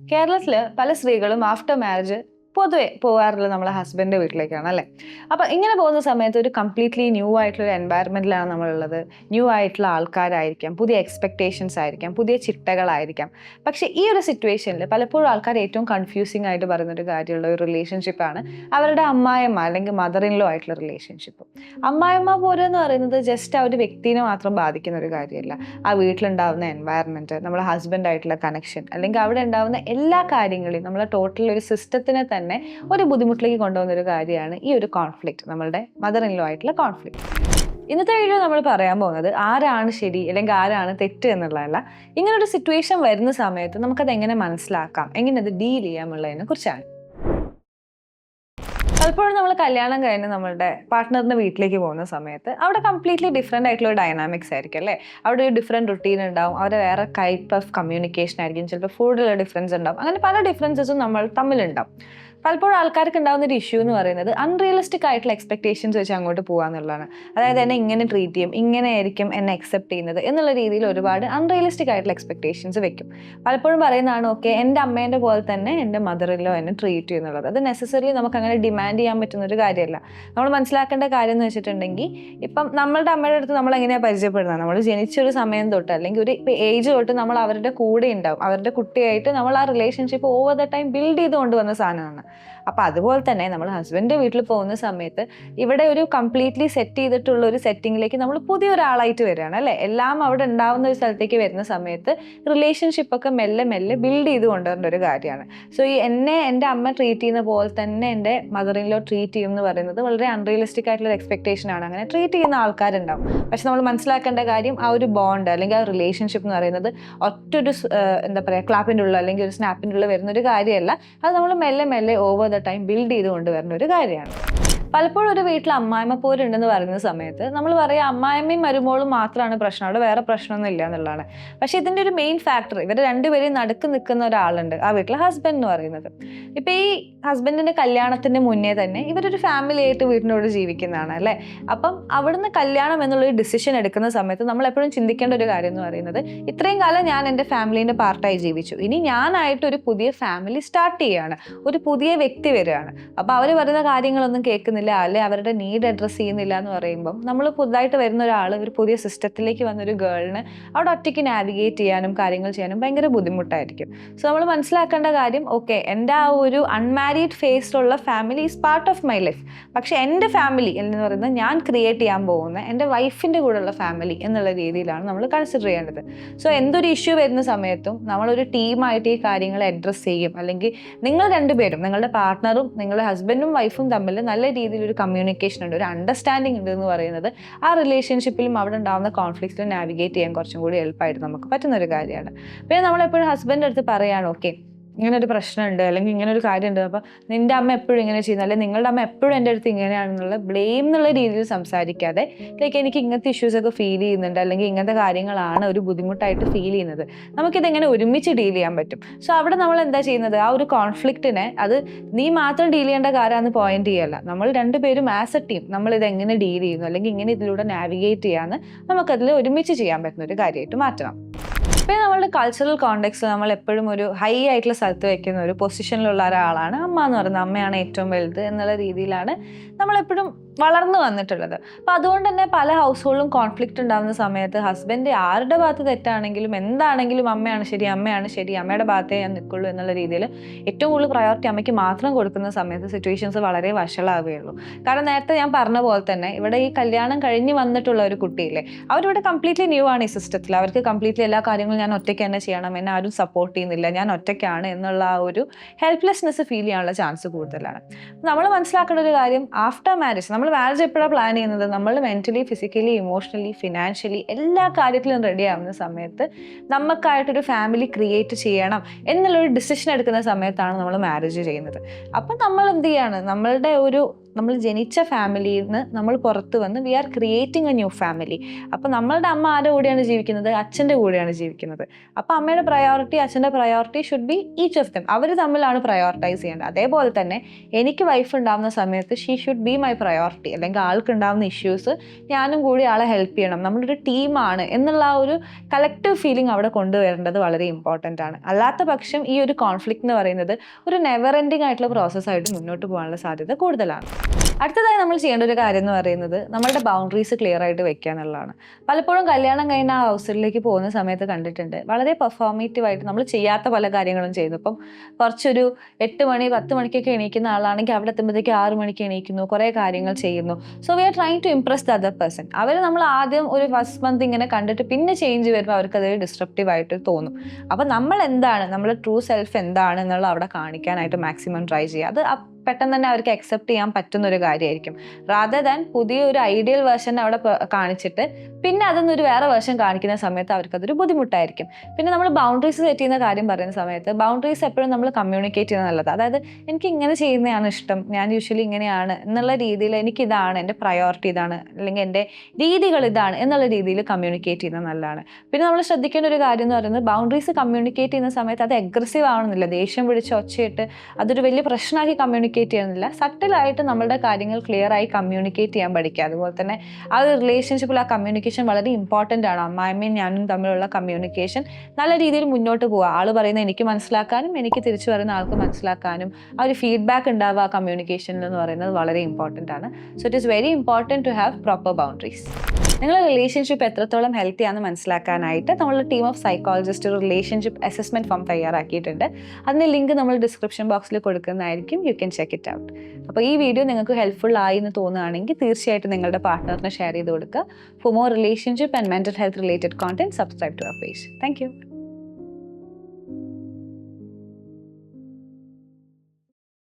കേരളത്തിൽ പല സ്ത്രീകളും ആഫ്റ്റർ മാരേജ് പൊതുവെ പോകാറുള്ളത് നമ്മളെ ഹസ്ബൻഡിന്റെ വീട്ടിലേക്കാണ് അല്ലേ. അപ്പൊ ഇങ്ങനെ പോകുന്ന സമയത്ത് ഒരു കംപ്ലീറ്റ്ലി ന്യൂ ആയിട്ടുള്ള ഒരു എൻവയറമെന്റിലാണ് നമ്മളുള്ളത്. ന്യൂ ആയിട്ടുള്ള ആൾക്കാരായിരിക്കാം, പുതിയ എക്സ്പെക്ടേഷൻസ് ആയിരിക്കാം, പുതിയ ചിട്ടകളായിരിക്കാം. പക്ഷെ ഈ ഒരു സിറ്റുവേഷനിൽ പലപ്പോഴും ആൾക്കാർ ഏറ്റവും കൺഫ്യൂസിംഗ് ആയിട്ട് പറയുന്ന ഒരു കാര്യമുള്ള ഒരു റിലേഷൻഷിപ്പാണ് അവരുടെ അമ്മായിയമ്മ അല്ലെങ്കിൽ മദർ ഇൻ ലോ ആയിട്ടുള്ള റിലേഷൻഷിപ്പ്. അമ്മായിയമ്മ പോലും എന്ന് പറയുന്നത് ജസ്റ്റ് ആ ഒരു വ്യക്തിനെ മാത്രം ബാധിക്കുന്ന ഒരു കാര്യമല്ല. ആ വീട്ടിലുണ്ടാവുന്ന എൻവയറമെന്റ്, നമ്മളെ ഹസ്ബൻഡ് ആയിട്ടുള്ള കണക്ഷൻ, അല്ലെങ്കിൽ അവിടെ ഉണ്ടാവുന്ന എല്ലാ കാര്യങ്ങളെയും നമ്മളെ ടോട്ടൽ ഒരു സിസ്റ്റത്തിനെ തന്നെ ഒരു ബുദ്ധിമുട്ടിലേക്ക് കൊണ്ടുപോകുന്ന ഒരു കാര്യമാണ് ഈ ഒരു കോൺഫ്ലിക്റ്റ്, നമ്മളുടെ മദർ ഇൻ ലോ ആയിട്ടുള്ള കോൺഫ്ലിക്റ്റ്. ഇന്നത്തെ വീഡിയോ നമ്മൾ പറയാൻ പോകുന്നത് ആരാണ് ശരി അല്ലെങ്കിൽ ആരാണ് തെറ്റ് എന്നുള്ളതല്ല. ഇങ്ങനൊരു സിറ്റുവേഷൻ വരുന്ന സമയത്ത് നമുക്കത് എങ്ങനെ മനസ്സിലാക്കാം, എങ്ങനെ അത് ഡീൽ ചെയ്യാമുള്ളതിനെ കുറിച്ചാണ്. പലപ്പോഴും നമ്മൾ കല്യാണം കഴിഞ്ഞ് നമ്മളുടെ പാർട്ട്ണറിന്റെ വീട്ടിലേക്ക് പോകുന്ന സമയത്ത് അവിടെ കംപ്ലീറ്റ്ലി ഡിഫറെൻ്റ് ആയിട്ടുള്ള ഡൈനാമിക്സ് ആയിരിക്കും അല്ലേ. അവിടെ ഒരു ഡിഫറെൻറ്റ് റുട്ടീൻ ഉണ്ടാവും, അവിടെ വേറെ ടൈപ്പ് ഓഫ് കമ്മ്യൂണിക്കേഷൻ ആയിരിക്കും, ചിലപ്പോൾ ഫുഡിലുള്ള ഡിഫറൻസ് ഉണ്ടാവും. അങ്ങനെ പല ഡിഫറൻസസും നമ്മൾ തമ്മിലുണ്ടാവും. പലപ്പോഴും ആൾക്കാർക്ക് ഉണ്ടാകുന്ന ഒരു ഇഷ്യൂ എന്ന് പറയുന്നത് അൺറിയലിസ്റ്റിക് ആയിട്ടുള്ള എക്സ്പെക്ടേഷൻസ് വെച്ച് അങ്ങോട്ട് പോകാന്നുള്ളതാണ്. അതായത് എന്നെ ഇങ്ങനെ ട്രീറ്റ് ചെയ്യും, ഇങ്ങനെ ആയിരിക്കും എന്നെ അക്സെപ്റ്റ് ചെയ്യുന്നത് എന്നുള്ള രീതിയിൽ ഒരുപാട് അൺറിയലിസ്റ്റിക് ആയിട്ടുള്ള എക്സ്പെക്ടേഷൻസ് വെക്കും. പലപ്പോഴും പറയുന്നതാണ് ഓക്കെ എൻ്റെ അമ്മേൻ്റെ പോലെ തന്നെ എൻ്റെ മദറിലോ എന്നെ ട്രീറ്റ് ചെയ്യുന്നുള്ളത്. അത് നെസസറിലി നമുക്ക് അങ്ങനെ ഡിമാൻഡ് ചെയ്യാൻ പറ്റുന്ന ഒരു കാര്യമല്ല. നമ്മൾ മനസ്സിലാക്കേണ്ട കാര്യം എന്ന് വെച്ചിട്ടുണ്ടെങ്കിൽ, ഇപ്പം നമ്മളുടെ അമ്മയുടെ അടുത്ത് നമ്മൾ എങ്ങനെയാണ് പരിചയപ്പെടുന്നത്, നമ്മൾ ജനിച്ചൊരു സമയം തൊട്ട് അല്ലെങ്കിൽ ഒരു ഏജ് തൊട്ട് നമ്മൾ അവരുടെ കൂടെ ഉണ്ടാവും, അവരുടെ കുട്ടിയായിട്ട് നമ്മൾ ആ relationship over the time build ചെയ്ത് കൊണ്ടുവന്ന സാധനമാണ്. അപ്പം അതുപോലെ തന്നെ നമ്മൾ ഹസ്ബൻഡിൻ്റെ വീട്ടിൽ പോകുന്ന സമയത്ത് ഇവിടെ ഒരു കംപ്ലീറ്റ്ലി സെറ്റ് ചെയ്തിട്ടുള്ള ഒരു സെറ്റിങ്ങിലേക്ക് നമ്മൾ പുതിയൊരാളായിട്ട് വരികയാണ് അല്ലേ. എല്ലാം അവിടെ ഉണ്ടാവുന്ന ഒരു സ്ഥലത്തേക്ക് വരുന്ന സമയത്ത് റിലേഷൻഷിപ്പൊക്കെ മെല്ലെ മെല്ലെ ബിൽഡ് ചെയ്ത് കൊണ്ടുവരേണ്ട ഒരു കാര്യമാണ്. സോ ഈ എൻ്റെ അമ്മ ട്രീറ്റ് ചെയ്യുന്ന പോലെ തന്നെ എൻ്റെ മദർ ഇൻ ലോ ട്രീറ്റ് ചെയ്യും എന്ന് പറയുന്നത് വളരെ അൺറിയലിസ്റ്റിക് ആയിട്ടുള്ള എക്സ്പെക്ടേഷൻ ആണ്. അങ്ങനെ ട്രീറ്റ് ചെയ്യുന്ന ആൾക്കാരുണ്ടാവും. പക്ഷെ നമ്മൾ മനസ്സിലാക്കേണ്ട കാര്യം ആ ഒരു ബോണ്ട് അല്ലെങ്കിൽ ആ റിലേഷൻഷിപ്പ് എന്ന് പറയുന്നത് ഒറ്റൊരു എന്താ പറയുക ക്ലാപ്പിൻ്റെ ഉള്ളിൽ അല്ലെങ്കിൽ ഒരു സ്നാപ്പിൻ്റെ ഉള്ളിൽ വരുന്ന ഒരു കാര്യമല്ല. അത് നമ്മൾ മെല്ലെ മെല്ലെ ഓവർ ദ ടൈം ബിൽഡ് ചെയ്ത് കൊണ്ടുവരുന്ന ഒരു കാര്യമാണ്. പലപ്പോഴും ഒരു വീട്ടിൽ അമ്മായിമ്മ പോരുണ്ടെന്ന് പറയുന്ന സമയത്ത് നമ്മൾ പറയുക അമ്മായിമ്മയും മരുമോളും മാത്രമാണ് പ്രശ്നം, അവിടെ വേറെ പ്രശ്നമൊന്നും ഇല്ല എന്നുള്ളതാണ്. പക്ഷെ ഇതിൻ്റെ ഒരു മെയിൻ ഫാക്ടർ ഇവർ രണ്ടുപേരും നടുക്ക് നിൽക്കുന്ന ഒരാളുണ്ട്, ആ വീട്ടിലെ ഹസ്ബൻഡ് എന്ന് പറയുന്നത്. ഇപ്പം ഈ ഹസ്ബൻഡിൻ്റെ കല്യാണത്തിൻ്റെ മുന്നേ തന്നെ ഇവരൊരു ഫാമിലി ആയിട്ട് വീട്ടിനോട് ജീവിക്കുന്നതാണ് അല്ലേ. അപ്പം അവിടുന്ന് കല്യാണം എന്നുള്ളൊരു ഡിസിഷൻ എടുക്കുന്ന സമയത്ത് നമ്മൾ എപ്പോഴും ചിന്തിക്കേണ്ട ഒരു കാര്യം എന്ന് പറയുന്നത്, ഇത്രയും കാലം ഞാൻ എൻ്റെ ഫാമിലീൻ്റെ പാർട്ടായി ജീവിച്ചു, ഇനി ഞാനായിട്ട് ഒരു പുതിയ ഫാമിലി സ്റ്റാർട്ട് ചെയ്യുകയാണ്, ഒരു പുതിയ വ്യക്തി വരികയാണ്. അപ്പോൾ അവർ പറയുന്ന കാര്യങ്ങളൊന്നും കേൾക്കുന്നില്ല, അല്ലെ അവരുടെ നീഡ് അഡ്രസ്സ് ചെയ്യുന്നില്ല എന്ന് പറയുമ്പം നമ്മൾ പുതുതായിട്ട് വരുന്ന ഒരാൾ ഒരു പുതിയ സിസ്റ്റത്തിലേക്ക് വന്നൊരു ഗേളിന് അവിടെ ഒറ്റയ്ക്ക് നാവിഗേറ്റ് ചെയ്യാനും കാര്യങ്ങൾ ചെയ്യാനും ഭയങ്കര ബുദ്ധിമുട്ടായിരിക്കും. സോ നമ്മൾ മനസ്സിലാക്കേണ്ട കാര്യം, ഓക്കെ എൻ്റെ ആ ഒരു അൺമാരീഡ് ഫേസിലുള്ള family is part of my life, പക്ഷെ എൻ്റെ ഫാമിലി എന്ന് പറയുന്നത് ഞാൻ ക്രിയേറ്റ് ചെയ്യാൻ പോകുന്ന എൻ്റെ വൈഫിൻ്റെ കൂടെയുള്ള ഫാമിലി എന്നുള്ള രീതിയിലാണ് നമ്മൾ കൺസിഡർ ചെയ്യേണ്ടത്. സോ എന്തൊരു ഇഷ്യൂ വരുന്ന സമയത്തും നമ്മളൊരു ടീമായിട്ട് ഈ കാര്യങ്ങൾ അഡ്രസ്സ് ചെയ്യും, അല്ലെങ്കിൽ നിങ്ങൾ രണ്ടുപേരും നിങ്ങളുടെ പാർട്ട്ണറും നിങ്ങളുടെ ഹസ്ബൻഡും വൈഫും തമ്മിൽ നല്ല രീതിയിൽ ഒരു കമ്മ്യൂണിക്കേഷൻ ഉണ്ട്, ഒരു അണ്ടർസ്റ്റാൻഡിങ് ഉണ്ട് എന്ന് പറയുന്നത് ആ റിലേഷൻഷിപ്പിലും അവിടെ ഉണ്ടാകുന്ന കോൺഫ്ലിക്റ്റിലും നാവിഗേറ്റ് ചെയ്യാൻ കുറച്ചും കൂടി എളുപ്പമായിട്ട് നമുക്ക് പറ്റുന്ന ഒരു കാര്യമാണ്. പിന്നെ നമ്മളെപ്പോഴും ഹസ്ബൻഡിൻ്റെ അടുത്ത് പറയാണ്, ഓക്കെ ഇങ്ങനെ ഒരു പ്രശ്നമുണ്ട് അല്ലെങ്കിൽ ഇങ്ങനെ ഒരു കാര്യമുണ്ട്, അപ്പോൾ നിൻ്റെ അമ്മ എപ്പോഴും ഇങ്ങനെ ചെയ്യുന്നത്, അല്ലെങ്കിൽ നിങ്ങളുടെ അമ്മ എപ്പോഴും എൻ്റെ അടുത്ത് ഇങ്ങനെയാണെന്നുള്ള ബ്ലെയിം എന്നുള്ള രീതിയിൽ സംസാരിക്കാതെ, ലൈക്ക് എനിക്ക് ഇങ്ങനത്തെ ഇഷ്യൂസൊക്കെ ഫീൽ ചെയ്യുന്നുണ്ട് അല്ലെങ്കിൽ ഇങ്ങനത്തെ കാര്യങ്ങളാണ് ഒരു ബുദ്ധിമുട്ടായിട്ട് ഫീൽ ചെയ്യുന്നത്, നമുക്കിതെങ്ങനെ ഒരുമിച്ച് ഡീൽ ചെയ്യാൻ പറ്റും. സോ അവിടെ നമ്മൾ എന്താ ചെയ്യുന്നത്, ആ ഒരു കോൺഫ്ലിക്റ്റിനെ അത് നീ മാത്രം ഡീൽ ചെയ്യേണ്ട കാര്യമാണെന്ന് പോയിന്റ് ചെയ്യല്ല, നമ്മൾ രണ്ടുപേരും ആസ് എ ടീം നമ്മൾ ഇതെങ്ങനെ ഡീൽ ചെയ്യുന്നു അല്ലെങ്കിൽ ഇങ്ങനെ ഇതിലൂടെ നാവിഗേറ്റ് ചെയ്യാമെന്ന് നമുക്കതിൽ ഒരുമിച്ച് ചെയ്യാൻ പറ്റുന്ന ഒരു കാര്യമായിട്ട് മാറ്റണം. പിന്നെ നമ്മളുടെ കൾച്ചറൽ കോണ്ടെക്സ്റ്റിൽ നമ്മൾ എപ്പോഴും ഒരു ഹൈ ആയിട്ടുള്ള സ്ഥലത്ത് വെക്കുന്ന ഒരു പൊസിഷനിലുള്ള ഒരാളാണ് അമ്മ എന്ന് പറയുന്നത്. അമ്മയാണ് ഏറ്റവും വലുത് എന്നുള്ള രീതിയിലാണ് നമ്മളെപ്പോഴും വളർന്നു വന്നിട്ടുള്ളത്. അപ്പോൾ അതുകൊണ്ട് തന്നെ പല ഹൗസ് ഹോൾഡിലും കോൺഫ്ലിക്റ്റ് ഉണ്ടാകുന്ന സമയത്ത് ഹസ്ബൻഡ് ആരുടെ ഭാഗത്ത് തെറ്റാണെങ്കിലും എന്താണെങ്കിലും അമ്മയാണ് ശരി, അമ്മയാണ് ശരി, അമ്മയുടെ ഭാഗത്തേ ഞാൻ നിൽക്കുള്ളൂ എന്നുള്ള രീതിയിൽ ഏറ്റവും കൂടുതൽ പ്രയോറിറ്റി അമ്മയ്ക്ക് മാത്രം കൊടുക്കുന്ന സമയത്ത് സിറ്റുവേഷൻസ് വളരെ വഷളാവുകയുള്ളൂ. കാരണം നേരത്തെ ഞാൻ പറഞ്ഞ പോലെ തന്നെ ഇവിടെ ഈ കല്യാണം കഴിഞ്ഞ് വന്നിട്ടുള്ള ഒരു കുട്ടിയില്ലേ, അവരിവിടെ കംപ്ലീറ്റ്ലി ന്യൂ ആണ് ഈ സിസ്റ്റത്തിൽ. അവർക്ക് കംപ്ലീറ്റ്ലി എല്ലാ കാര്യങ്ങളും ഞാൻ ഒറ്റയ്ക്ക് തന്നെ ചെയ്യണം, എന്നെ ആരും സപ്പോർട്ട് ചെയ്യുന്നില്ല, ഞാൻ ഒറ്റയ്ക്കാണ് എന്നുള്ള ആ ഒരു ഹെൽപ്ലെസ്നെസ് ഫീൽ ചെയ്യാനുള്ള ചാൻസ് കൂടുതലാണ്. നമ്മൾ മനസ്സിലാക്കേണ്ട ഒരു കാര്യം, ആഫ്റ്റർ മാരേജ് നമ്മൾ മാരേജ് എപ്പോഴാണ് പ്ലാൻ ചെയ്യുന്നത്, നമ്മൾ മെൻ്റലി ഫിസിക്കലി ഇമോഷണലി ഫിനാൻഷ്യലി എല്ലാ കാര്യത്തിലും റെഡി ആവുന്ന സമയത്ത് നമുക്കായിട്ടൊരു ഫാമിലി ക്രിയേറ്റ് ചെയ്യണം എന്നുള്ളൊരു ഡിസിഷൻ എടുക്കുന്ന സമയത്താണ് നമ്മൾ മാരേജ് ചെയ്യുന്നത്. അപ്പം നമ്മൾ എന്ത് ചെയ്യാണ്, നമ്മളുടെ ഒരു നമ്മൾ ജനിച്ച ഫാമിലിയിൽ നിന്ന് നമ്മൾ പുറത്ത് വന്ന് we are creating a new family. അപ്പോൾ നമ്മളുടെ അമ്മ ആരുടെ കൂടെയാണ് ജീവിക്കുന്നത്? അച്ഛൻ്റെ കൂടെയാണ് ജീവിക്കുന്നത്. അപ്പോൾ അമ്മയുടെ പ്രയോറിറ്റി, അച്ഛൻ്റെ priority should be each of them. അവർ തമ്മിലാണ് പ്രയോറിറ്റൈസ് ചെയ്യേണ്ടത്. അതേപോലെ തന്നെ എനിക്ക് വൈഫ് ഉണ്ടാകുന്ന സമയത്ത് she should be my priority. അല്ലെങ്കിൽ ആൾക്ക് ഉണ്ടാകുന്ന ഇഷ്യൂസ് ഞാനും കൂടി ആളെ ഹെൽപ്പ് ചെയ്യണം, നമ്മളൊരു ടീമാണ് എന്നുള്ള ആ ഒരു കളക്റ്റീവ് ഫീലിംഗ് അവിടെ കൊണ്ടുവരേണ്ടത് വളരെ ഇമ്പോർട്ടൻ്റ് ആണ്. അല്ലാത്ത പക്ഷം ഈ ഒരു കോൺഫ്ലിക്റ്റ് എന്ന് പറയുന്നത് ഒരു നെവർ എൻഡിങ് ആയിട്ടുള്ള പ്രോസസ്സായിട്ട് മുന്നോട്ട് പോകാനുള്ള സാധ്യത കൂടുതലാണ്. അടുത്തതായി നമ്മൾ ചെയ്യേണ്ട ഒരു കാര്യം എന്ന് പറയുന്നത് നമ്മളുടെ ബൗണ്ടറീസ് ക്ലിയർ ആയിട്ട് വെക്കുക എന്നുള്ളതാണ്. പലപ്പോഴും കല്യാണം കഴിഞ്ഞ ആ ഹൗസിലേക്ക് പോകുന്ന സമയത്ത് കണ്ടിട്ടുണ്ട്, വളരെ പെർഫോമേറ്റീവായിട്ട് നമ്മൾ ചെയ്യാത്ത പല കാര്യങ്ങളും ചെയ്യുന്നു. ഇപ്പം കുറച്ചൊരു 8 മണി 10 മണിക്കൊക്കെ എണീക്കുന്ന ആളാണെങ്കിൽ അവിടെ എത്തുമ്പോഴത്തേക്ക് 6 മണിക്ക് എണീക്കുന്നു, കുറേ കാര്യങ്ങൾ ചെയ്യുന്നു. So we are trying to impress the other person. അവർ നമ്മൾ ആദ്യം ഒരു ഫസ്റ്റ് മന്ത് ഇങ്ങനെ കണ്ടിട്ട് പിന്നെ ചേഞ്ച് വരുമ്പോൾ അവർക്കത് ഡിസ്ട്രപ്റ്റീവ് ആയിട്ട് തോന്നും. അപ്പോൾ നമ്മൾ എന്താണ്, നമ്മുടെ ട്രൂ സെൽഫ് എന്താണ് എന്നുള്ളത് അവിടെ കാണിക്കാനായിട്ട് മാക്സിമം ട്രൈ ചെയ്യുക. അത് പെട്ടെന്ന് തന്നെ അവർക്ക് അക്സെപ്റ്റ് ചെയ്യാൻ പറ്റുന്ന ഒരു കാര്യമായിരിക്കും. റാദർ ദാൻ പുതിയ ഒരു ഐഡിയൽ വേർഷൻ അവിടെ കാണിച്ചിട്ട് പിന്നെ അതൊന്നൊരു വേറെ വേർഷൻ കാണിക്കുന്ന സമയത്ത് അവർക്കതൊരു ബുദ്ധിമുട്ടായിരിക്കും. പിന്നെ നമ്മൾ ബൗണ്ടറീസ് സെറ്റ് ചെയ്യുന്ന കാര്യം പറയുന്ന സമയത്ത് ബൗണ്ടറീസ് എപ്പോഴും നമ്മൾ കമ്മ്യൂണിക്കേറ്റ് ചെയ്യുന്നത് നല്ലത്. അതായത് എനിക്ക് ഇങ്ങനെ ചെയ്യുന്നതാണ് ഇഷ്ടം, ഞാൻ യൂഷ്വലി ഇങ്ങനെയാണ് എന്നുള്ള രീതിയിൽ, എനിക്കിതാണ് എൻ്റെ പ്രയോറിറ്റി ഇതാണ്, അല്ലെങ്കിൽ എൻ്റെ രീതികൾ ഇതാണ് എന്നുള്ള രീതിയിൽ കമ്മ്യൂണിക്കേറ്റ് ചെയ്യുന്നത് നല്ലതാണ്. പിന്നെ നമ്മൾ ശ്രദ്ധിക്കേണ്ട ഒരു കാര്യം എന്ന് പറയുന്നത് ബൗണ്ടറീസ് കമ്മ്യൂണിക്കേറ്റ് ചെയ്യുന്ന സമയത്ത് അത് അഗ്രസീവ് ആവണമെന്നില്ല. ദേഷ്യം പിടിച്ച് ഒച്ചയിട്ട് അതൊരു വലിയ പ്രശ്നമാക്കി കമ്മ്യൂണിക്കേറ്റ് ചെയ്യുന്നില്ല. സട്ടിലായിട്ട് നമ്മളുടെ കാര്യങ്ങൾ ക്ലിയർ ആയി കമ്മ്യൂണിക്കേറ്റ് ചെയ്യാൻ പഠിക്കുക. അതുപോലെ തന്നെ ആ ഒരു റിലേഷൻഷിപ്പിൽ ആ കമ്മ്യൂണിക്കേഷൻ വളരെ ഇമ്പോർട്ടൻ്റ് ആണ്. അമ്മായിമ്മയും ഞാനും തമ്മിലുള്ള കമ്മ്യൂണിക്കേഷൻ നല്ല രീതിയിൽ മുന്നോട്ട് പോവുക. ആൾ പറയുന്നത് എനിക്ക് മനസ്സിലാക്കാനും എനിക്ക് തിരിച്ചു പറയുന്ന ആൾക്ക് മനസ്സിലാക്കാനും ആ ഒരു ഫീഡ്ബാക്ക് ഉണ്ടാവുക കമ്മ്യൂണിക്കേഷനിൽ എന്ന് പറയുന്നത് വളരെ ഇമ്പോർട്ടൻ്റ് ആണ്. So it is very important to have proper boundaries. നിങ്ങളുടെ റിലേഷൻഷിപ്പ് എത്രത്തോളം ഹെൽത്തി ആണെന്ന് മനസ്സിലാക്കാനായിട്ട് നമ്മളുടെ ടീം ഓഫ് സൈക്കോളജിസ്റ്റ് ഒരു റിലേഷൻഷിപ്പ് അസസ്മെൻറ്റ് ഫോം തയ്യാറാക്കിയിട്ടുണ്ട്. അതിൻ്റെ ലിങ്ക് നമ്മൾ ഡിസ്ക്രിപ്ഷൻ ബോക്സിൽ കൊടുക്കുന്നതായിരിക്കും. You can check it out. അപ്പോൾ ഈ വീഡിയോ നിങ്ങൾക്ക് ഹെൽപ്ഫുൾ ആയി എന്ന് തോന്നുകയാണെങ്കിൽ തീർച്ചയായിട്ടും നിങ്ങളുടെ പാർട്ട്ണറിന് ഷെയർ ചെയ്ത് കൊടുക്കുക. For more relationship and mental health related content, subscribe to our page. Thank U.